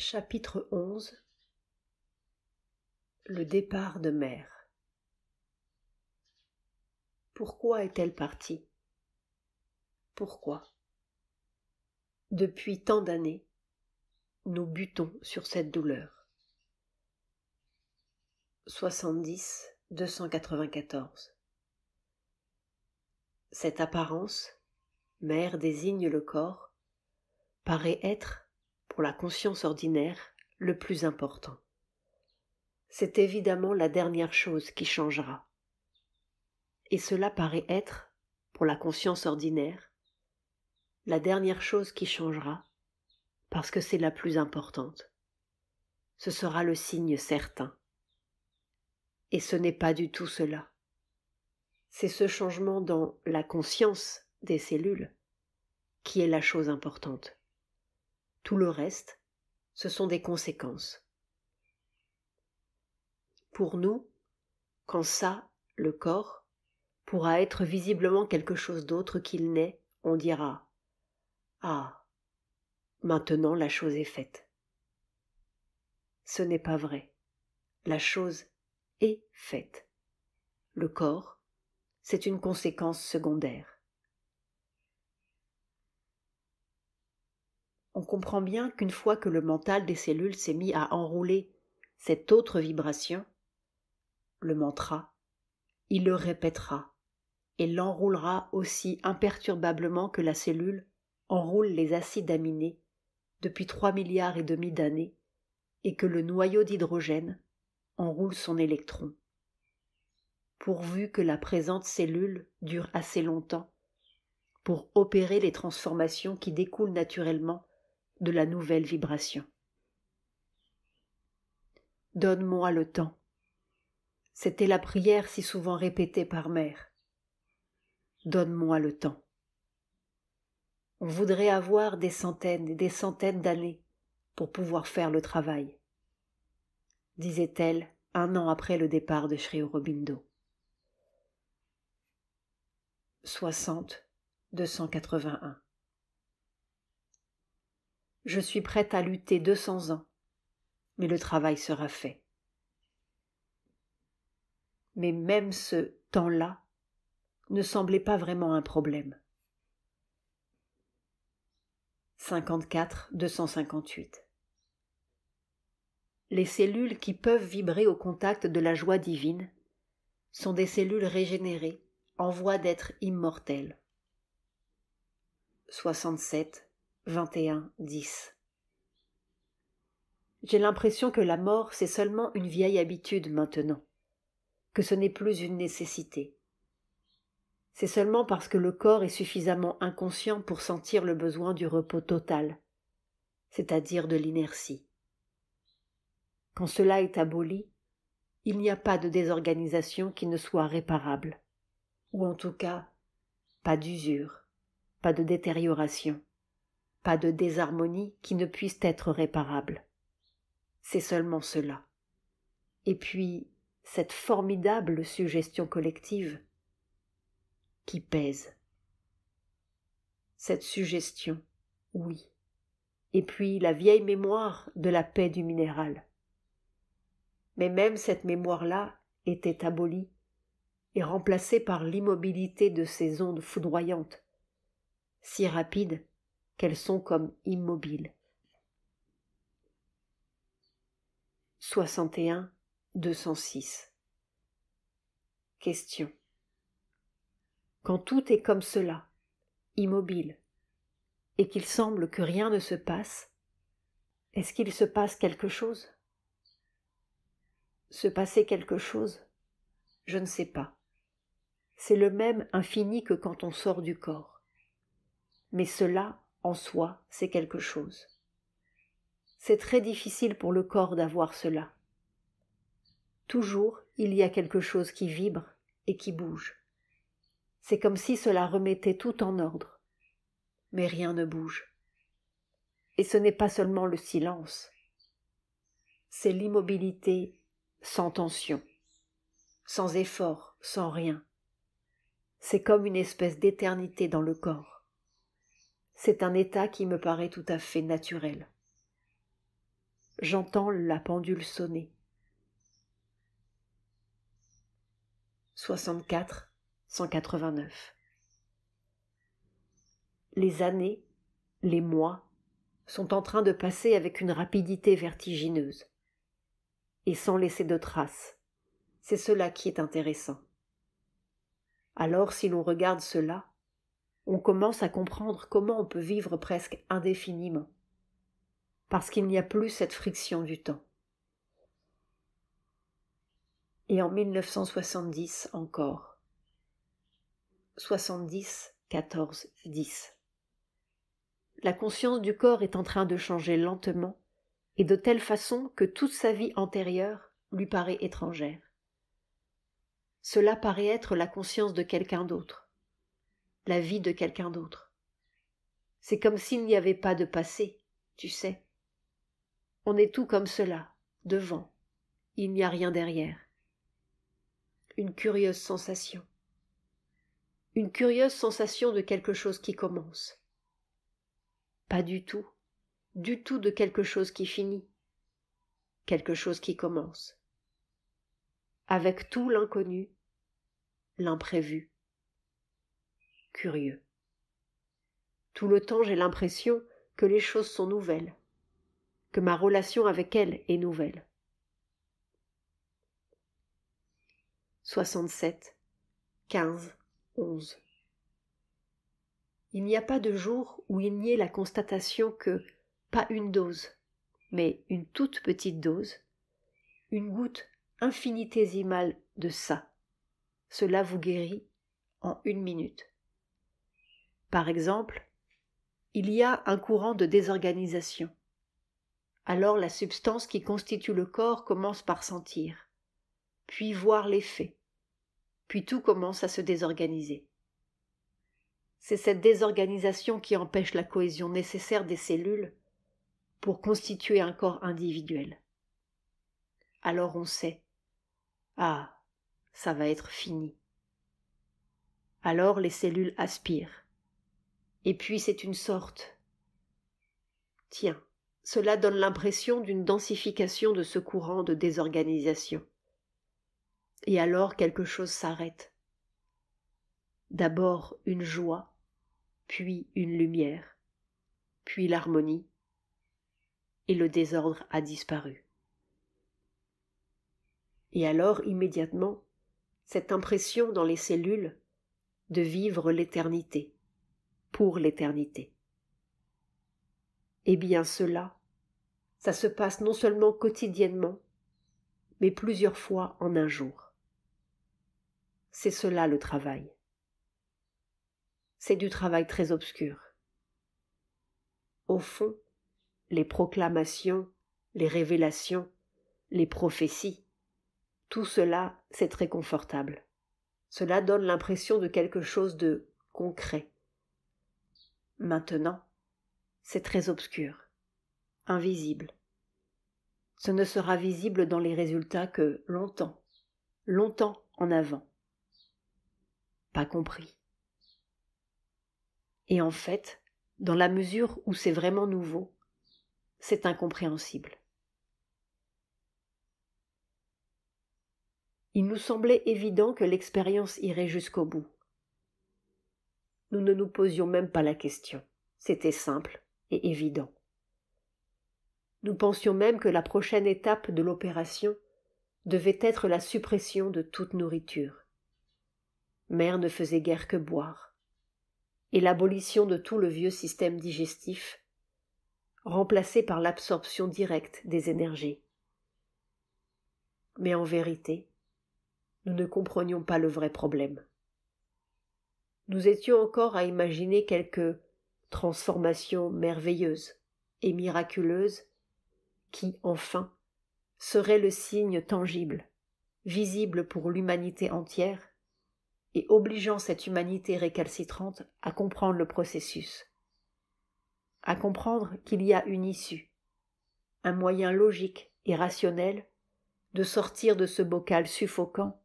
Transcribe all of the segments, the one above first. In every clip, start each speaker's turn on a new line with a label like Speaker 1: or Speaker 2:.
Speaker 1: Chapitre 11. Le départ de Mère. Pourquoi est-elle partie? Pourquoi? Depuis tant d'années, nous butons sur cette douleur. 70-294. Cette apparence, Mère désigne le corps, paraît être, pour la conscience ordinaire, le plus important. C'est évidemment la dernière chose qui changera. Et cela paraît être, pour la conscience ordinaire, la dernière chose qui changera, parce que c'est la plus importante. Ce sera le signe certain. Et ce n'est pas du tout cela. C'est ce changement dans la conscience des cellules qui est la chose importante. Tout le reste, ce sont des conséquences. Pour nous, quand ça, le corps, pourra être visiblement quelque chose d'autre qu'il n'est, on dira « Ah, maintenant la chose est faite ». Ce n'est pas vrai. La chose est faite. Le corps, c'est une conséquence secondaire. On comprend bien qu'une fois que le mental des cellules s'est mis à enrouler cette autre vibration, le mantra, il le répétera et l'enroulera aussi imperturbablement que la cellule enroule les acides aminés depuis 3,5 milliards d'années et que le noyau d'hydrogène enroule son électron. Pourvu que la présente cellule dure assez longtemps pour opérer les transformations qui découlent naturellement de la nouvelle vibration. Donne-moi le temps. C'était la prière si souvent répétée par Mère. Donne-moi le temps. On voudrait avoir des centaines et des centaines d'années pour pouvoir faire le travail, disait-elle 1 an après le départ de Sri Aurobindo. 60-281. Je suis prête à lutter 200 ans, mais le travail sera fait. Mais même ce temps-là ne semblait pas vraiment un problème. 54-258. Les cellules qui peuvent vibrer au contact de la joie divine sont des cellules régénérées en voie d'être immortelles. 67-21-10. J'ai l'impression que la mort, c'est seulement une vieille habitude maintenant, que ce n'est plus une nécessité. C'est seulement parce que le corps est suffisamment inconscient pour sentir le besoin du repos total, c'est-à-dire de l'inertie. Quand cela est aboli, il n'y a pas de désorganisation qui ne soit réparable, ou en tout cas, pas d'usure, pas de détérioration, pas de désharmonie qui ne puisse être réparable. C'est seulement cela. Et puis, cette formidable suggestion collective qui pèse. Cette suggestion, oui. Et puis la vieille mémoire de la paix du minéral. Mais même cette mémoire-là était abolie et remplacée par l'immobilité de ces ondes foudroyantes, si rapides qu'elles sont comme immobiles. 61-206. Question. Quand tout est comme cela, immobile, et qu'il semble que rien ne se passe, est-ce qu'il se passe quelque chose? Se passer quelque chose? Je ne sais pas. C'est le même infini que quand on sort du corps. Mais cela, en soi, c'est quelque chose. C'est très difficile pour le corps d'avoir cela. Toujours, il y a quelque chose qui vibre et qui bouge. C'est comme si cela remettait tout en ordre. Mais rien ne bouge. Et ce n'est pas seulement le silence. C'est l'immobilité sans tension, sans effort, sans rien. C'est comme une espèce d'éternité dans le corps. C'est un état qui me paraît tout à fait naturel. j'entends la pendule sonner. 64, 189. Les années, les mois, sont en train de passer avec une rapidité vertigineuse, et sans laisser de traces. C'est cela qui est intéressant. Alors, si l'on regarde cela, on commence à comprendre comment on peut vivre presque indéfiniment, parce qu'il n'y a plus cette friction du temps. Et en 1970 encore. 70, 14, 10. La conscience du corps est en train de changer lentement et de telle façon que toute sa vie antérieure lui paraît étrangère. Cela paraît être la conscience de quelqu'un d'autre, la vie de quelqu'un d'autre. C'est comme s'il n'y avait pas de passé, tu sais. On est tout comme cela, devant, il n'y a rien derrière. Une curieuse sensation. Une curieuse sensation de quelque chose qui commence. Pas du tout de quelque chose qui finit, quelque chose qui commence. Avec tout l'inconnu, l'imprévu, curieux. Tout le temps j'ai l'impression que les choses sont nouvelles, que ma relation avec elles est nouvelle. 67, 15, 11. Il n'y a pas de jour où il n'y ait la constatation que, pas une dose, mais une toute petite dose, une goutte infinitésimale de ça, cela vous guérit en 1 minute. Par exemple, il y a un courant de désorganisation. Alors la substance qui constitue le corps commence par sentir, puis voir l'effet, puis tout commence à se désorganiser. C'est cette désorganisation qui empêche la cohésion nécessaire des cellules pour constituer un corps individuel. Alors on sait, ah, ça va être fini. Alors les cellules aspirent. Et puis c'est une sorte. Tiens, cela donne l'impression d'une densification de ce courant de désorganisation. Et alors quelque chose s'arrête. D'abord une joie, puis une lumière, puis l'harmonie, et le désordre a disparu. Et alors immédiatement, cette impression dans les cellules de vivre l'éternité, pour l'éternité. Eh bien cela, ça se passe non seulement quotidiennement, mais plusieurs fois en un jour. C'est cela le travail. C'est du travail très obscur. Au fond, les proclamations, les révélations, les prophéties, tout cela, c'est très confortable. Cela donne l'impression de quelque chose de concret. Maintenant, c'est très obscur, invisible. Ce ne sera visible dans les résultats que longtemps en avant. Pas compris. Et en fait, dans la mesure où c'est vraiment nouveau, c'est incompréhensible. Il nous semblait évident que l'expérience irait jusqu'au bout. Nous ne nous posions même pas la question. C'était simple et évident. Nous pensions même que la prochaine étape de l'opération devait être la suppression de toute nourriture. Mère ne faisait guère que boire, et l'abolition de tout le vieux système digestif, remplacé par l'absorption directe des énergies. Mais en vérité, nous ne comprenions pas le vrai problème. Nous étions encore à imaginer quelques transformations merveilleuses et miraculeuses qui, enfin, seraient le signe tangible, visible pour l'humanité entière, et obligeant cette humanité récalcitrante à comprendre le processus, à comprendre qu'il y a une issue, un moyen logique et rationnel de sortir de ce bocal suffocant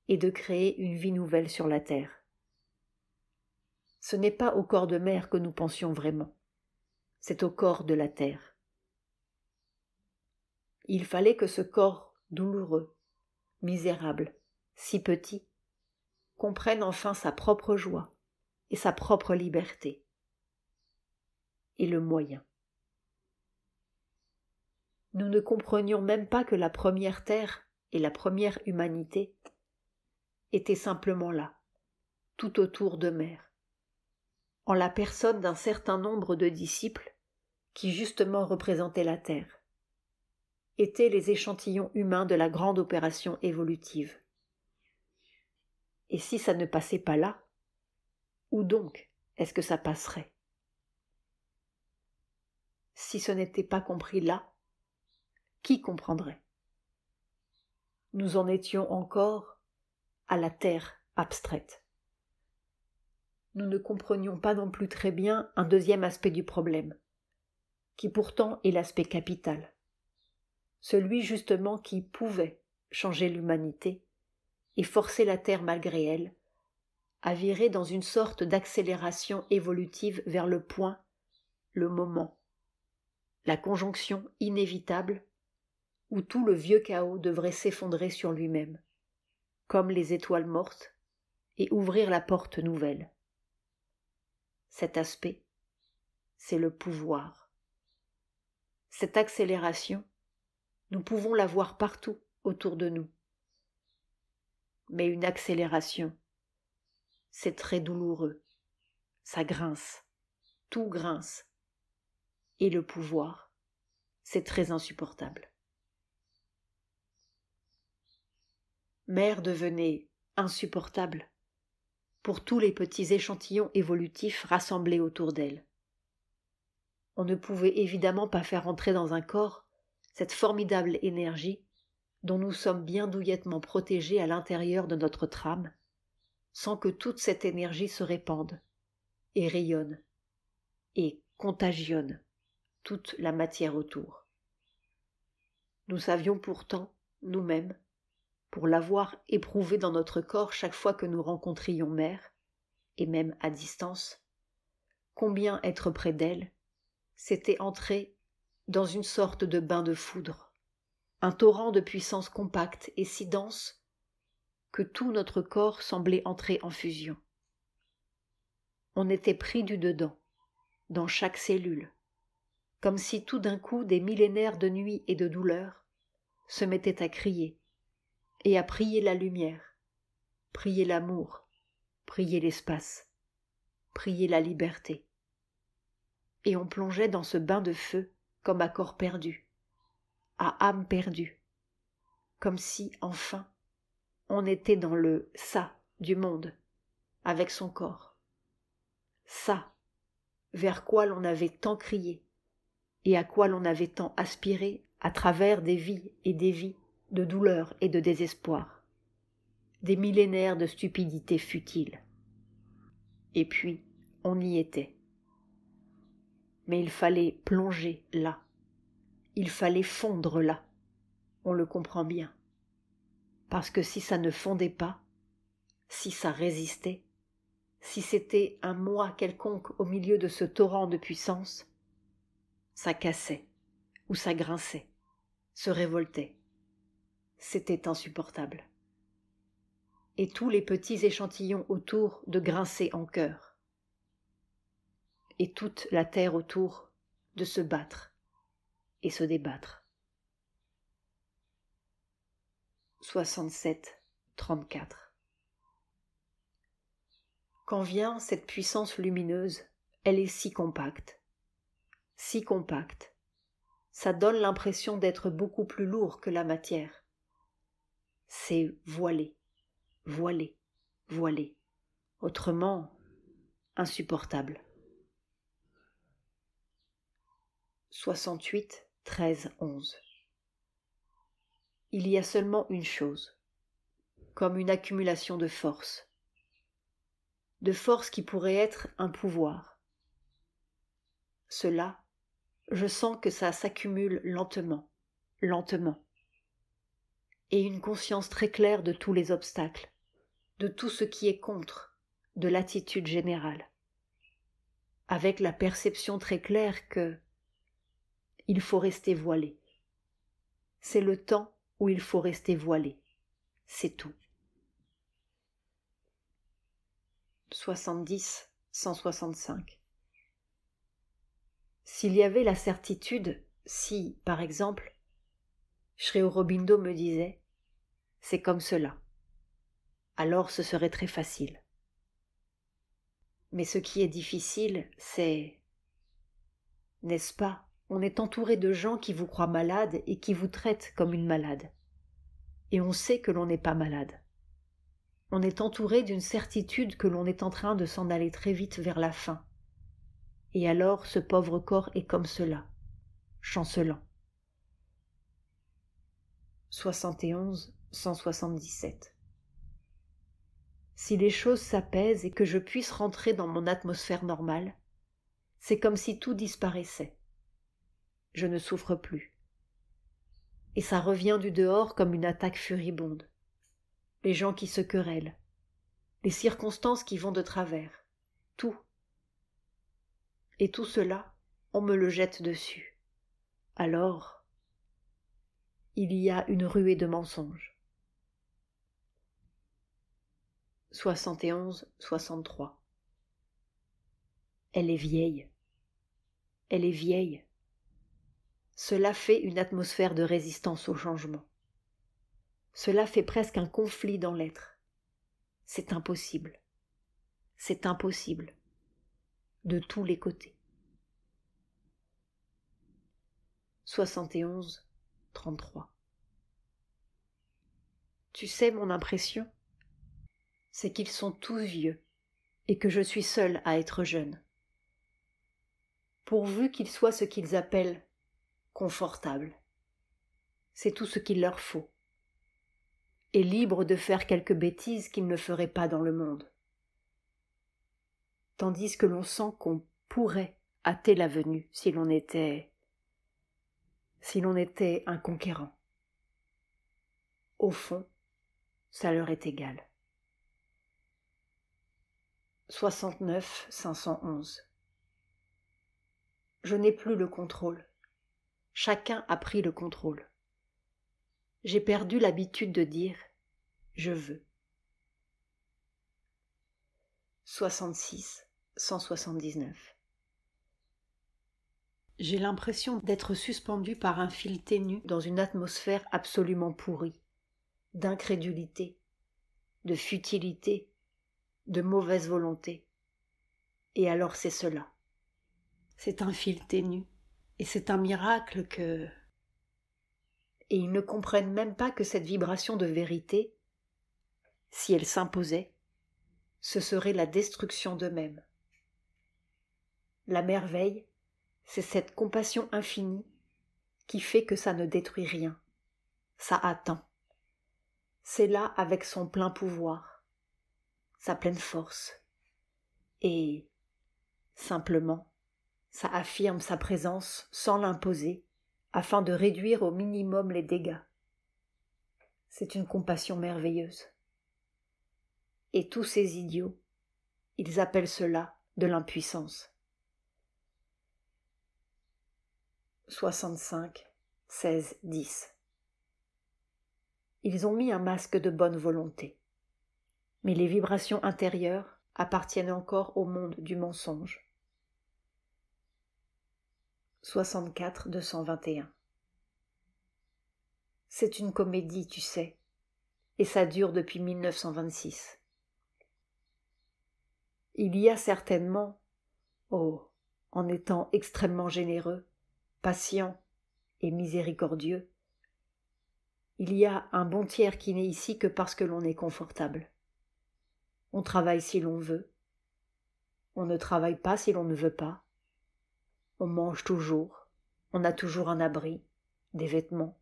Speaker 1: et de créer une vie nouvelle sur la terre. Ce n'est pas au corps de mer que nous pensions vraiment, c'est au corps de la terre. Il fallait que ce corps douloureux, misérable, si petit, comprenne enfin sa propre joie et sa propre liberté. Et le moyen. Nous ne comprenions même pas que la première terre et la première humanité étaient simplement là, tout autour d'eux-mêmes, en la personne d'un certain nombre de disciples qui justement représentaient la terre, étaient les échantillons humains de la grande opération évolutive. Et si ça ne passait pas là, où donc est-ce que ça passerait? Si ce n'était pas compris là, qui comprendrait? Nous en étions encore à la terre abstraite. Nous ne comprenions pas non plus très bien un deuxième aspect du problème, qui pourtant est l'aspect capital, celui justement qui pouvait changer l'humanité et forcer la Terre malgré elle à virer dans une sorte d'accélération évolutive vers le point, le moment, la conjonction inévitable où tout le vieux chaos devrait s'effondrer sur lui-même, comme les étoiles mortes, et ouvrir la porte nouvelle. Cet aspect, c'est le pouvoir. Cette accélération, nous pouvons la voir partout autour de nous. Mais une accélération, c'est très douloureux. Ça grince, tout grince. Et le pouvoir, c'est très insupportable. Mère devenait insupportable pour tous les petits échantillons évolutifs rassemblés autour d'elle. On ne pouvait évidemment pas faire entrer dans un corps cette formidable énergie dont nous sommes bien douillettement protégés à l'intérieur de notre trame, sans que toute cette énergie se répande, et rayonne, et contagionne toute la matière autour. Nous savions pourtant, nous-mêmes, pour l'avoir éprouvé dans notre corps chaque fois que nous rencontrions Mère, et même à distance, combien être près d'elle, c'était entrer dans une sorte de bain de foudre, un torrent de puissance compacte et si dense que tout notre corps semblait entrer en fusion. On était pris du dedans, dans chaque cellule, comme si tout d'un coup des millénaires de nuit et de douleur se mettaient à crier, et à prier la lumière, prier l'amour, prier l'espace, prier la liberté. Et on plongeait dans ce bain de feu comme à corps perdu, à âme perdue, comme si, enfin, on était dans le ça du monde, avec son corps. Ça, vers quoi l'on avait tant crié, et à quoi l'on avait tant aspiré à travers des vies et des vies de douleur et de désespoir, des millénaires de stupidité futile. Et puis, on y était. Mais il fallait plonger là, il fallait fondre là, on le comprend bien. Parce que si ça ne fondait pas, si ça résistait, si c'était un moi quelconque au milieu de ce torrent de puissance, ça cassait, ou ça grinçait, se révoltait. C'était insupportable. Et tous les petits échantillons autour de grincer en chœur. Et toute la terre autour de se battre et se débattre. 67-34. Quand vient cette puissance lumineuse, elle est si compacte, ça donne l'impression d'être beaucoup plus lourd que la matière. C'est voilé, voilé, voilé, autrement insupportable. 68-13-11. Il y a seulement une chose, comme une accumulation de force qui pourrait être un pouvoir. Cela, je sens que ça s'accumule lentement, et une conscience très claire de tous les obstacles, de tout ce qui est contre, de l'attitude générale, avec la perception très claire que il faut rester voilé. c'est le temps où il faut rester voilé. C'est tout. 70-165. S'il y avait la certitude, si, par exemple, Sri Aurobindo me disait « c'est comme cela », alors ce serait très facile. Mais ce qui est difficile, c'est, n'est-ce pas, on est entouré de gens qui vous croient malade et qui vous traitent comme une malade. Et on sait que l'on n'est pas malade. On est entouré d'une certitude que l'on est en train de s'en aller très vite vers la fin. Et alors ce pauvre corps est comme cela, chancelant. 71-177. Si les choses s'apaisent et que je puisse rentrer dans mon atmosphère normale, c'est comme si tout disparaissait. Je ne souffre plus. Et ça revient du dehors comme une attaque furibonde. Les gens qui se querellent, les circonstances qui vont de travers, tout. Et tout cela, on me le jette dessus. Alors, il y a une ruée de mensonges. 71-63. Elle est vieille. Elle est vieille. Cela fait une atmosphère de résistance au changement. Cela fait presque un conflit dans l'être. C'est impossible. C'est impossible. De tous les côtés. 71-33. Tu sais, mon impression, c'est qu'ils sont tous vieux et que je suis seule à être jeune. Pourvu qu'ils soient ce qu'ils appellent confortables. C'est tout ce qu'il leur faut. Et libres de faire quelques bêtises qu'ils ne feraient pas dans le monde. Tandis que l'on sent qu'on pourrait hâter la venue si l'on était un conquérant. Au fond, ça leur est égal. 69-511. Je n'ai plus le contrôle. Chacun a pris le contrôle. J'ai perdu l'habitude de dire « je veux ». 66-179. J'ai l'impression d'être suspendu par un fil ténu dans une atmosphère absolument pourrie, d'incrédulité, de futilité, de mauvaise volonté. Et alors c'est cela. C'est un fil ténu, et c'est un miracle que... Et ils ne comprennent même pas que cette vibration de vérité, si elle s'imposait, ce serait la destruction d'eux-mêmes. La merveille, c'est cette compassion infinie qui fait que ça ne détruit rien. Ça attend. C'est là avec son plein pouvoir, sa pleine force. Et, simplement, ça affirme sa présence sans l'imposer, afin de réduire au minimum les dégâts. C'est une compassion merveilleuse. Et tous ces idiots, ils appellent cela de l'impuissance. 65-16-10. Ils ont mis un masque de bonne volonté, mais les vibrations intérieures appartiennent encore au monde du mensonge. 64-221. C'est une comédie, tu sais, et ça dure depuis 1926. Il y a certainement, en étant extrêmement généreux, patient et miséricordieux, il y a un bon tiers qui n'est ici que parce que l'on est confortable. On travaille si l'on veut, on ne travaille pas si l'on ne veut pas, on mange toujours, on a toujours un abri, des vêtements,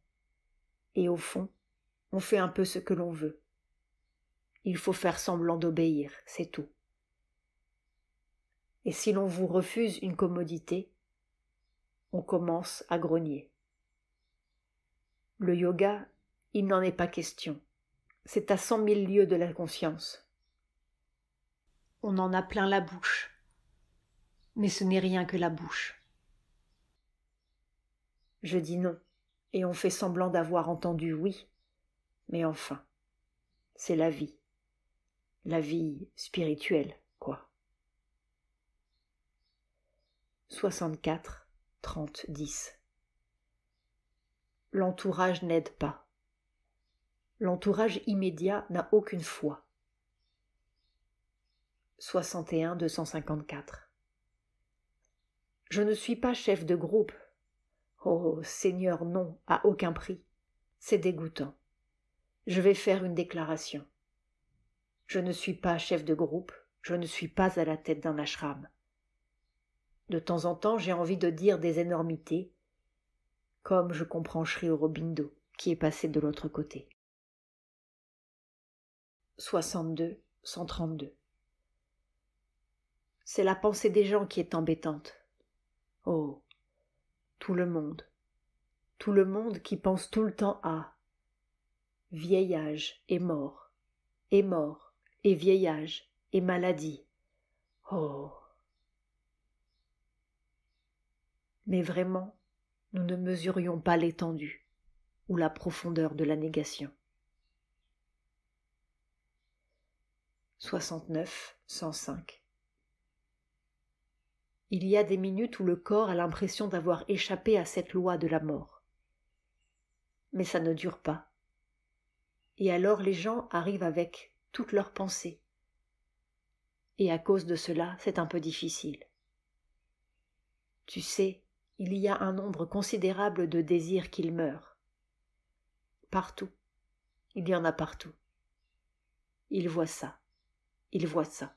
Speaker 1: et au fond, on fait un peu ce que l'on veut. Il faut faire semblant d'obéir, c'est tout. Et si l'on vous refuse une commodité, on commence à grogner. Le yoga, il n'en est pas question. C'est à 100 000 lieues de la conscience. On en a plein la bouche, mais ce n'est rien que la bouche. Je dis non, Et on fait semblant d'avoir entendu oui, mais enfin, c'est la vie spirituelle, quoi. 64, 30, 10. L'entourage n'aide pas. L'entourage immédiat n'a aucune foi. 61, 254. Je ne suis pas chef de groupe. Oh, Seigneur, non, à aucun prix. C'est dégoûtant. Je vais faire une déclaration. Je ne suis pas chef de groupe, je ne suis pas à la tête d'un ashram. De temps en temps, j'ai envie de dire des énormités, comme je comprends Sri Aurobindo, qui est passé de l'autre côté. 62, 132. C'est la pensée des gens qui est embêtante. Oh, tout le monde qui pense tout le temps à vieil âge et mort, et vieil âge, et maladie. Oh. Mais vraiment, nous ne mesurions pas l'étendue ou la profondeur de la négation. 69, 105. Il y a des minutes où le corps a l'impression d'avoir échappé à cette loi de la mort. Mais ça ne dure pas. Et alors les gens arrivent avec toutes leurs pensées. Et à cause de cela, c'est un peu difficile. Tu sais, il y a un nombre considérable de désirs qu'ils meurent. Partout. Il y en a partout. Ils voient ça. Ils voient ça.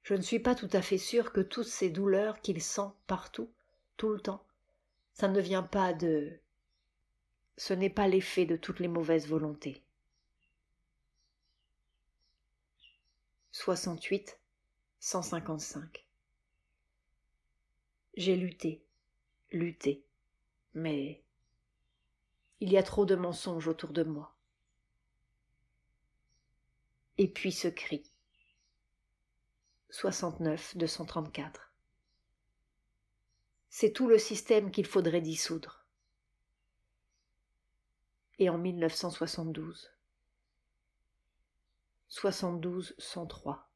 Speaker 1: Je ne suis pas tout à fait sûre que toutes ces douleurs qu'il sent partout, tout le temps, ça ne vient pas de... Ce n'est pas l'effet de toutes les mauvaises volontés. 68, 155. J'ai lutté, mais il y a trop de mensonges autour de moi. Et puis ce cri. 69, 234. C'est tout le système qu'il faudrait dissoudre. Et en 1972. 72, 103.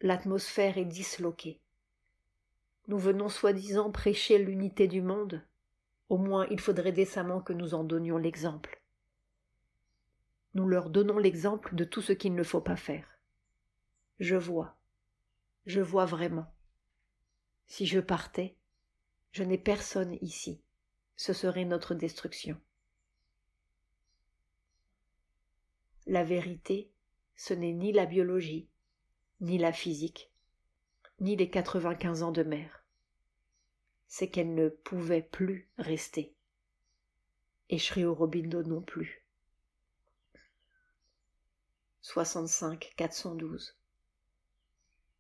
Speaker 1: L'atmosphère est disloquée. Nous venons soi-disant prêcher l'unité du monde. Au moins, il faudrait décemment que nous en donnions l'exemple. Nous leur donnons l'exemple de tout ce qu'il ne faut pas faire. Je vois vraiment. Si je partais, je n'ai personne ici. Ce serait notre destruction. La vérité, ce n'est ni la biologie, ni la physique, ni les 95 ans de mer. C'est qu'elle ne pouvait plus rester. Et Sri Aurobindo non plus. 65, 412.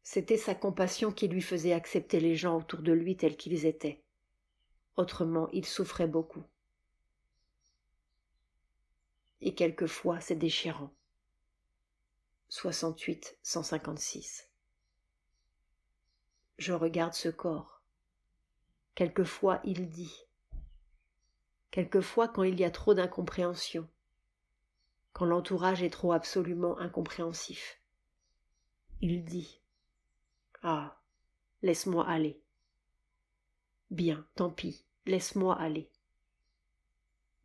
Speaker 1: C'était sa compassion qui lui faisait accepter les gens autour de lui tels qu'ils étaient. Autrement, il souffrait beaucoup. Et quelquefois, c'est déchirant. 68, 156. Je regarde ce corps. Quelquefois, il dit. Quelquefois, quand il y a trop d'incompréhension. Quand l'entourage est trop absolument incompréhensif. Il dit. Ah, laisse-moi aller. Bien, tant pis, laisse-moi aller.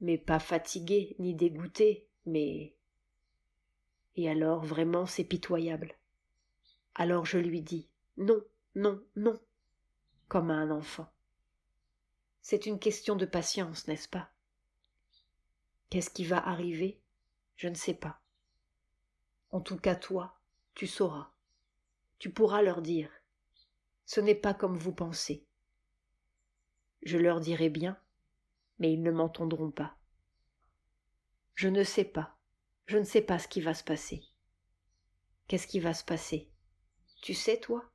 Speaker 1: Mais pas fatigué ni dégoûté, mais... Et alors vraiment c'est pitoyable. Alors je lui dis non, non, non, comme à un enfant. C'est une question de patience, n'est-ce pas? Qu'est-ce qui va arriver? Je ne sais pas. En tout cas toi, tu sauras. Tu pourras leur dire. Ce n'est pas comme vous pensez. Je leur dirai bien, mais ils ne m'entendront pas. Je ne sais pas ce qui va se passer. Qu'est-ce qui va se passer? Tu sais, toi?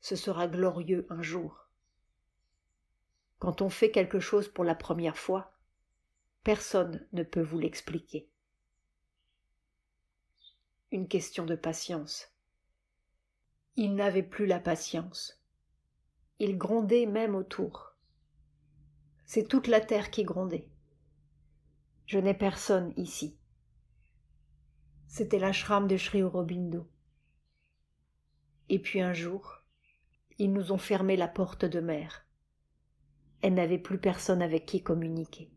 Speaker 1: Ce sera glorieux un jour. Quand on fait quelque chose pour la première fois, personne ne peut vous l'expliquer. Une question de patience. Il n'avait plus la patience. Il grondait même autour. C'est toute la terre qui grondait. Je n'ai personne ici. C'était l'ashram de Sri Aurobindo. Et puis un jour, ils nous ont fermé la porte de mer. Elle n'avait plus personne avec qui communiquer.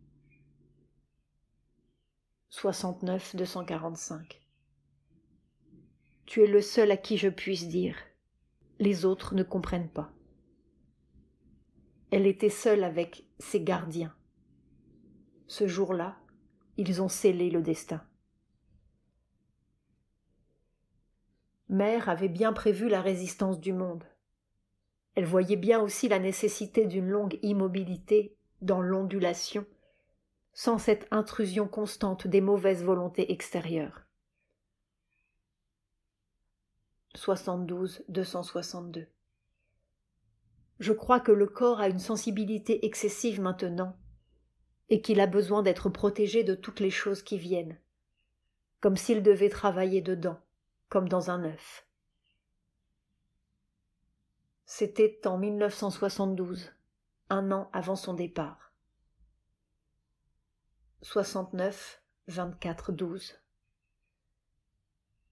Speaker 1: 69-245. Tu es le seul à qui je puisse dire. Les autres ne comprennent pas. Elle était seule avec ses gardiens. Ce jour-là, ils ont scellé le destin. Mère avait bien prévu la résistance du monde. Elle voyait bien aussi la nécessité d'une longue immobilité dans l'ondulation, sans cette intrusion constante des mauvaises volontés extérieures. 72-262. Je crois que le corps a une sensibilité excessive maintenant, et qu'il a besoin d'être protégé de toutes les choses qui viennent, comme s'il devait travailler dedans, comme dans un œuf. C'était en 1972, un an avant son départ. 69-24-12.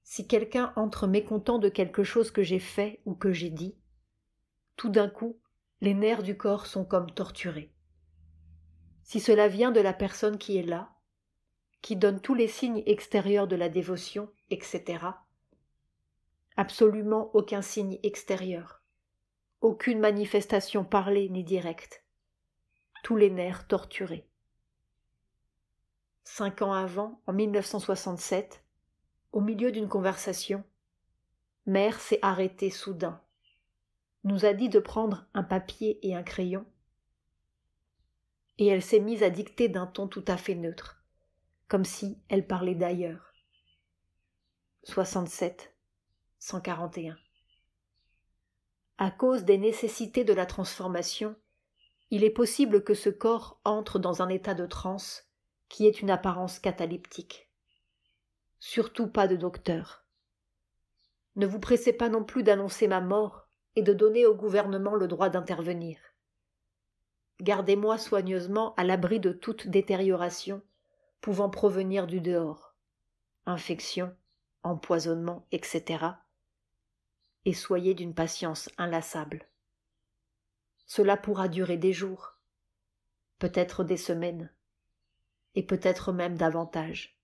Speaker 1: Si quelqu'un entre mécontent de quelque chose que j'ai fait ou que j'ai dit, tout d'un coup, les nerfs du corps sont comme torturés. Si cela vient de la personne qui est là, qui donne tous les signes extérieurs de la dévotion, etc., absolument aucun signe extérieur, aucune manifestation parlée ni directe, tous les nerfs torturés. 5 ans avant, en 1967, au milieu d'une conversation, Mère s'est arrêtée soudain, nous a dit de prendre un papier et un crayon, et elle s'est mise à dicter d'un ton tout à fait neutre, comme si elle parlait d'ailleurs. 67-141. À cause des nécessités de la transformation, il est possible que ce corps entre dans un état de transe qui est une apparence cataleptique. Surtout pas de docteur. Ne vous pressez pas non plus d'annoncer ma mort et de donner au gouvernement le droit d'intervenir. Gardez-moi soigneusement à l'abri de toute détérioration pouvant provenir du dehors, infection, empoisonnement, etc. Et soyez d'une patience inlassable. Cela pourra durer des jours, peut-être des semaines, et peut-être même davantage.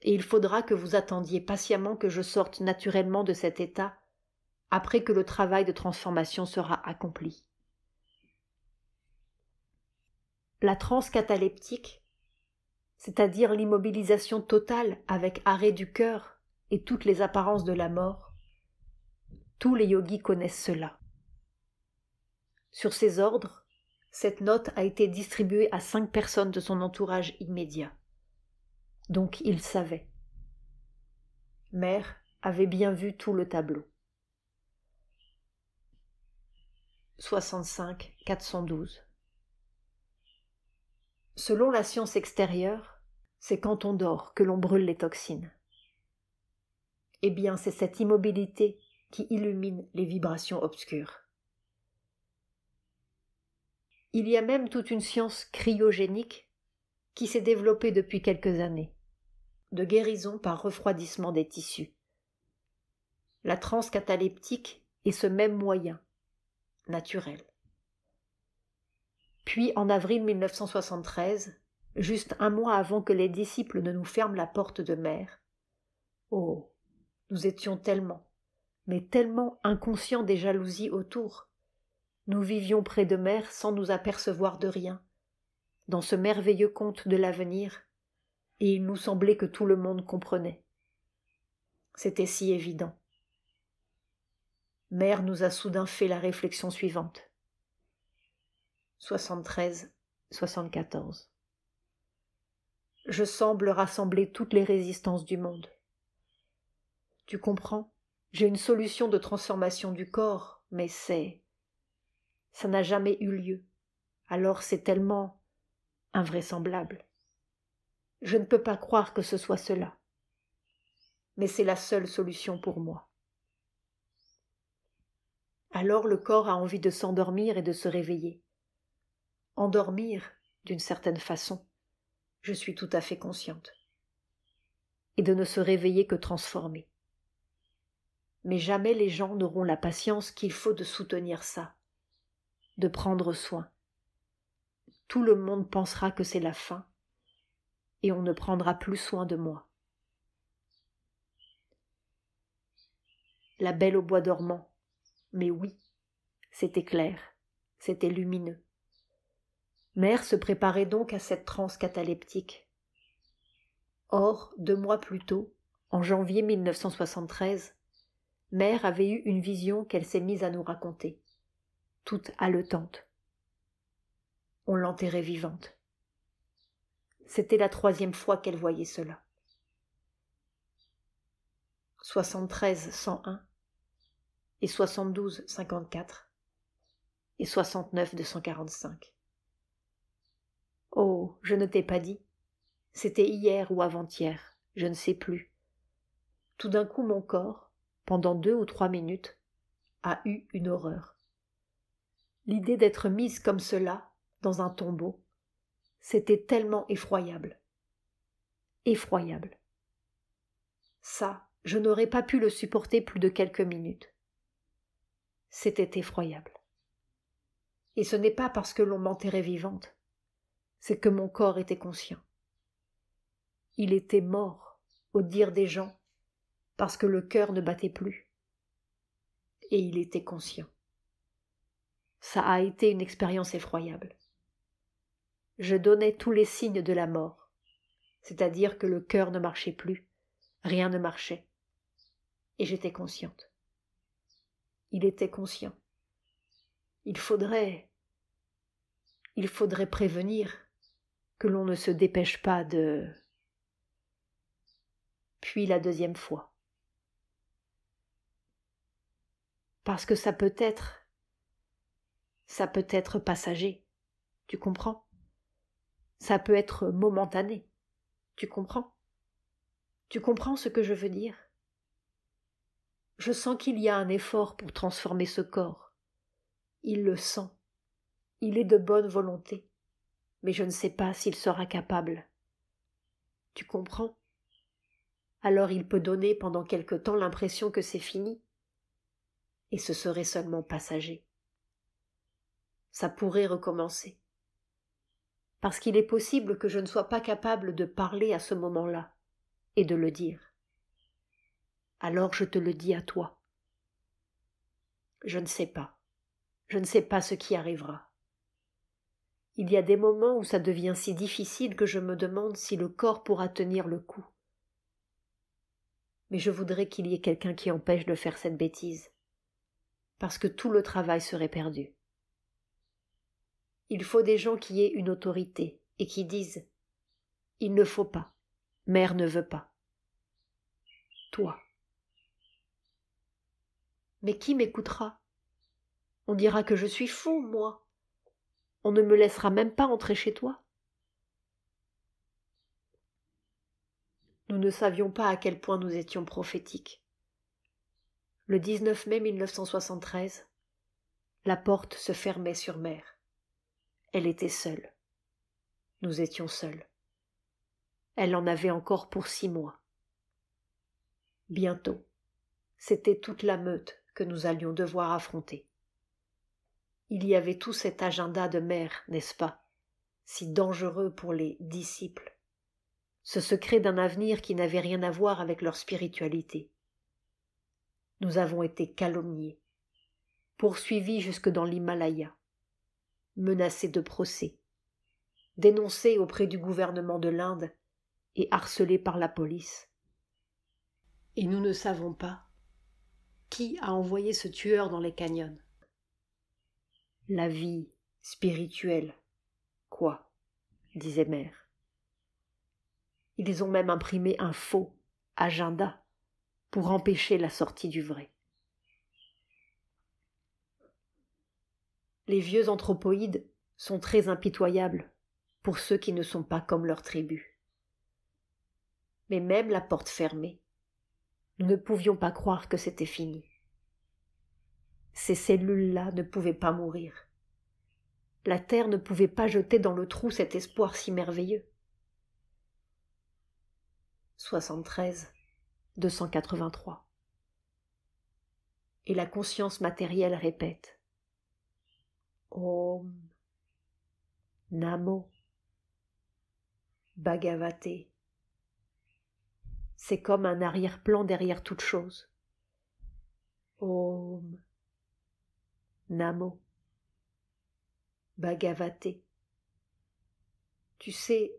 Speaker 1: Et il faudra que vous attendiez patiemment que je sorte naturellement de cet état après que le travail de transformation sera accompli. La transe cataleptique, c'est-à-dire l'immobilisation totale avec arrêt du cœur et toutes les apparences de la mort, tous les yogis connaissent cela. Sur ses ordres, cette note a été distribuée à 5 personnes de son entourage immédiat. Donc il savait. Mère avait bien vu tout le tableau. 65-412. Selon la science extérieure, c'est quand on dort que l'on brûle les toxines. Eh bien, c'est cette immobilité qui illumine les vibrations obscures. Il y a même toute une science cryogénique qui s'est développée depuis quelques années, de guérison par refroidissement des tissus. La transe cataleptique est ce même moyen, naturel. Puis, en avril 1973, juste un mois avant que les disciples ne nous ferment la porte de mer, oh, nous étions tellement, mais tellement inconscients des jalousies autour. Nous vivions près de mer sans nous apercevoir de rien, dans ce merveilleux conte de l'avenir, et il nous semblait que tout le monde comprenait. C'était si évident. Mère nous a soudain fait la réflexion suivante. 73-74. Je semble rassembler toutes les résistances du monde. Tu comprends? J'ai une solution de transformation du corps, mais ça n'a jamais eu lieu. Alors c'est tellement invraisemblable. Je ne peux pas croire que ce soit cela. Mais c'est la seule solution pour moi. Alors le corps a envie de s'endormir et de se réveiller. endormir, d'une certaine façon, je suis tout à fait consciente, et de ne se réveiller que transformée. Mais jamais les gens n'auront la patience qu'il faut de soutenir ça, de prendre soin. Tout le monde pensera que c'est la fin, et on ne prendra plus soin de moi. La Belle au bois dormant, mais oui, c'était clair, c'était lumineux. Mère se préparait donc à cette transe cataleptique. Or, 2 mois plus tôt, en janvier 1973, Mère avait eu une vision qu'elle s'est mise à nous raconter, toute haletante. On l'enterrait vivante. C'était la 3e fois qu'elle voyait cela. 73-101 et 72-54 et 69-245. Oh, je ne t'ai pas dit. C'était hier ou avant-hier, je ne sais plus. Tout d'un coup, mon corps, pendant 2 ou 3 minutes, a eu une horreur. L'idée d'être mise comme cela, dans un tombeau, c'était tellement effroyable. Effroyable. Ça, je n'aurais pas pu le supporter plus de quelques minutes. C'était effroyable. Et ce n'est pas parce que l'on m'enterrait vivante, c'est que mon corps était conscient. Il était mort, au dire des gens, parce que le cœur ne battait plus. Et il était conscient. Ça a été une expérience effroyable. Je donnais tous les signes de la mort, c'est-à-dire que le cœur ne marchait plus, rien ne marchait, et j'étais consciente. Il était conscient. Il faudrait prévenir que l'on ne se dépêche pas de... Puis la 2e fois. Parce que ça peut être passager, tu comprends? Ça peut être momentané, tu comprends? Tu comprends ce que je veux dire? Je sens qu'il y a un effort pour transformer ce corps. Il le sent. Il est de bonne volonté. Mais je ne sais pas s'il sera capable. Tu comprends? Alors il peut donner pendant quelque temps l'impression que c'est fini. Et ce serait seulement passager. Ça pourrait recommencer. Parce qu'il est possible que je ne sois pas capable de parler à ce moment-là et de le dire. Alors je te le dis à toi. Je ne sais pas. Je ne sais pas ce qui arrivera. Il y a des moments où ça devient si difficile que je me demande si le corps pourra tenir le coup. Mais je voudrais qu'il y ait quelqu'un qui empêche de faire cette bêtise, parce que tout le travail serait perdu. Il faut des gens qui aient une autorité et qui disent « Il ne faut pas, mère ne veut pas. » Toi. Mais qui m'écoutera? On dira que je suis fou, moi. On ne me laissera même pas entrer chez toi. Nous ne savions pas à quel point nous étions prophétiques. Le 19 mai 1973, la porte se fermait sur Mère. Elle était seule. Nous étions seuls. Elle en avait encore pour 6 mois. Bientôt, c'était toute la meute que nous allions devoir affronter. Il y avait tout cet agenda de Mère, n'est-ce pas, si dangereux pour les disciples, ce secret d'un avenir qui n'avait rien à voir avec leur spiritualité. Nous avons été calomniés, poursuivis jusque dans l'Himalaya, menacés de procès, dénoncés auprès du gouvernement de l'Inde et harcelés par la police. Et nous ne savons pas qui a envoyé ce tueur dans les canyons. La vie spirituelle, quoi, disait Mère. Ils ont même imprimé un faux agenda pour empêcher la sortie du vrai. Les vieux anthropoïdes sont très impitoyables pour ceux qui ne sont pas comme leur tribu. Mais même la porte fermée, nous ne pouvions pas croire que c'était fini. Ces cellules-là ne pouvaient pas mourir. la terre ne pouvait pas jeter dans le trou cet espoir si merveilleux. 73, 283. Et la conscience matérielle répète Om Namo Bhagavate. C'est comme un arrière-plan derrière toute chose. Om Namo Bhagavate. Tu sais,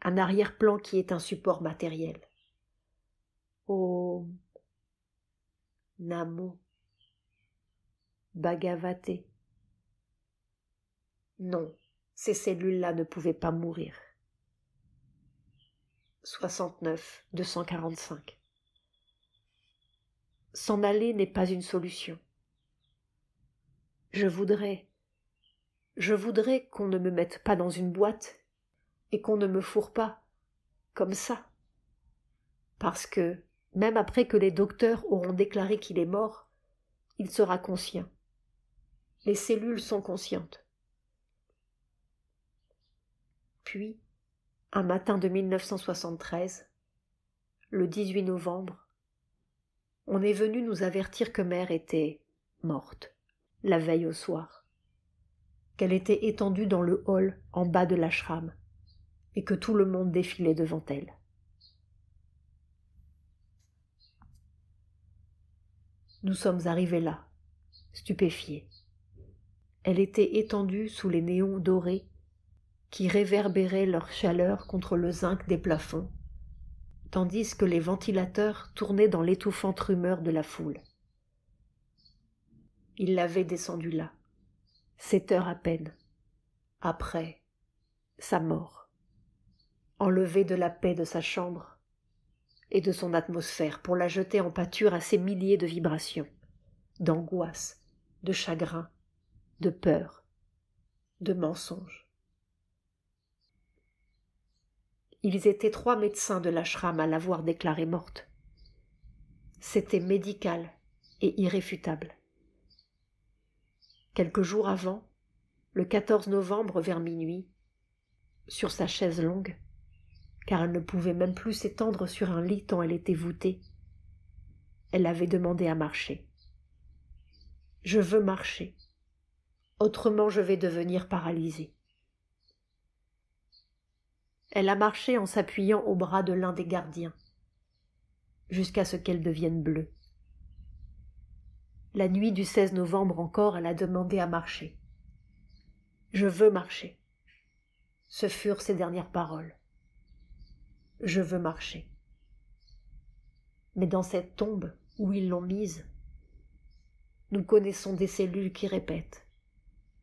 Speaker 1: un arrière-plan qui est un support matériel. Om Namo Bhagavate. Non, ces cellules-là ne pouvaient pas mourir. 69, 245. S'en aller n'est pas une solution. Je voudrais qu'on ne me mette pas dans une boîte et qu'on ne me fourre pas comme ça. Parce que, même après que les docteurs auront déclaré qu'il est mort, il sera conscient. Les cellules sont conscientes. Puis, un matin de 1973, le 18 novembre, on est venu nous avertir que mère était morte, la veille au soir, qu'elle était étendue dans le hall en bas de l'ashram et que tout le monde défilait devant elle. Nous sommes arrivés là, stupéfiés. Elle était étendue sous les néons dorés qui réverbéraient leur chaleur contre le zinc des plafonds, tandis que les ventilateurs tournaient dans l'étouffante rumeur de la foule. Il l'avait descendue là, 7 heures à peine, après sa mort, enlevée de la paix de sa chambre et de son atmosphère pour la jeter en pâture à ces milliers de vibrations, d'angoisse, de chagrin, de peur, de mensonges. Ils étaient 3 médecins de l'ashram à l'avoir déclarée morte. C'était médical et irréfutable. Quelques jours avant, le 14 novembre vers minuit, sur sa chaise longue, car elle ne pouvait même plus s'étendre sur un lit tant elle était voûtée, elle avait demandé à marcher. « Je veux marcher, autrement je vais devenir paralysée. » Elle a marché en s'appuyant au bras de l'un des gardiens, jusqu'à ce qu'elle devienne bleue. La nuit du 16 novembre encore, elle a demandé à marcher. « Je veux marcher. » Ce furent ses dernières paroles. « Je veux marcher. » Mais dans cette tombe où ils l'ont mise, nous connaissons des cellules qui répètent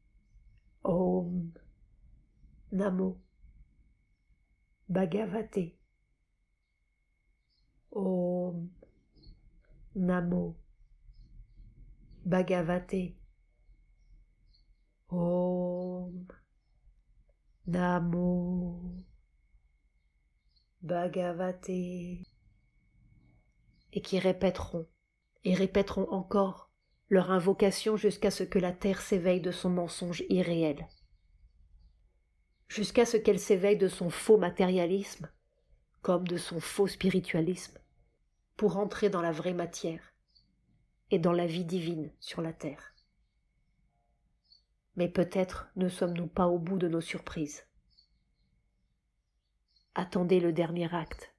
Speaker 1: « Om Namo Bhagavate. Om Namo Bhagavate. Om Namo Bhagavate. » Et qui répéteront et répéteront encore leur invocation jusqu'à ce que la terre s'éveille de son mensonge irréel, jusqu'à ce qu'elle s'éveille de son faux matérialisme comme de son faux spiritualisme pour entrer dans la vraie matière et dans la vie divine sur la terre. Mais peut-être ne sommes-nous pas au bout de nos surprises. Attendez le dernier acte,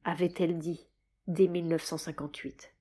Speaker 1: avait-elle dit dès 1958.